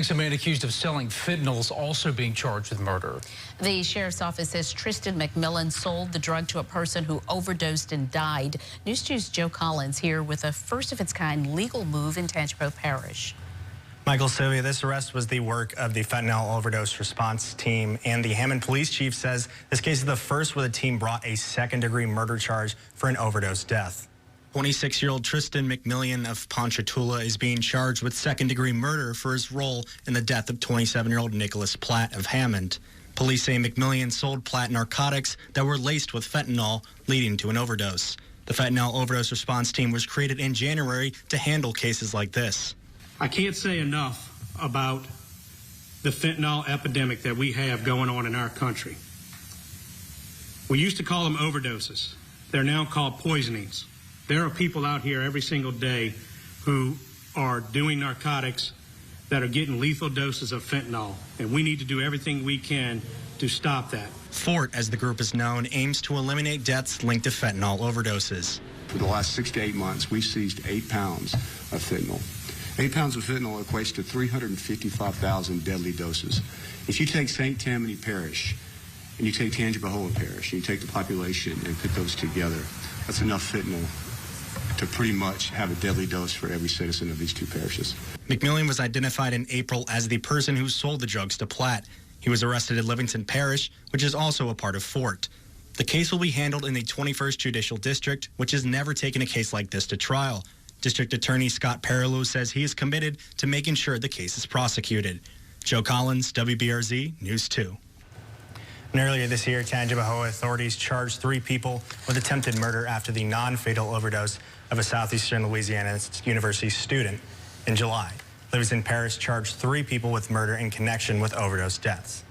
A man accused of selling fentanyl is also being charged with murder. The sheriff's office says Tristan McMillan sold the drug to a person who overdosed and died. News 2's Joe Collins here with a first-of-its-kind legal move in Tangipahoa Parish. Michael, Sylvia, this arrest was the work of the fentanyl overdose response team, and the Hammond Police chief says this case is the first where the team brought a second-degree murder charge for an overdose death. 26-year-old Tristan McMillan of Ponchatoula is being charged with second-degree murder for his role in the death of 27-year-old Nicholas Platt of Hammond. Police say McMillan sold Platt narcotics that were laced with fentanyl, leading to an overdose. The fentanyl overdose response team was created in January to handle cases like this. I can't say enough about the fentanyl epidemic that we have going on in our country. We used to call them overdoses. They're now called poisonings. There are people out here every single day who are doing narcotics that are getting lethal doses of fentanyl, and we need to do everything we can to stop that. FORT, as the group is known, aims to eliminate deaths linked to fentanyl overdoses. For the last 6 to 8 months, we seized 8 pounds of fentanyl. 8 pounds of fentanyl equates to 355,000 deadly doses. If you take St. Tammany Parish and you take Tangipahoa Parish, and you take the population and put those together, that's enough fentanyl to pretty much have a deadly dose for every citizen of these 2 parishes. McMillan was identified in April as the person who sold the drugs to Platt. He was arrested at Livingston Parish, which is also a part of FORT. The case will be handled in the 21st Judicial District, which has never taken a case like this to trial. District Attorney Scott Perilou says he is committed to making sure the case is prosecuted. Joe Collins, WBRZ, News 2. And earlier this year, Tangipahoa authorities charged 3 people with attempted murder after the non-fatal overdose of a southeastern Louisiana University student in July. Livingston Parish charged 3 people with murder in connection with overdose deaths.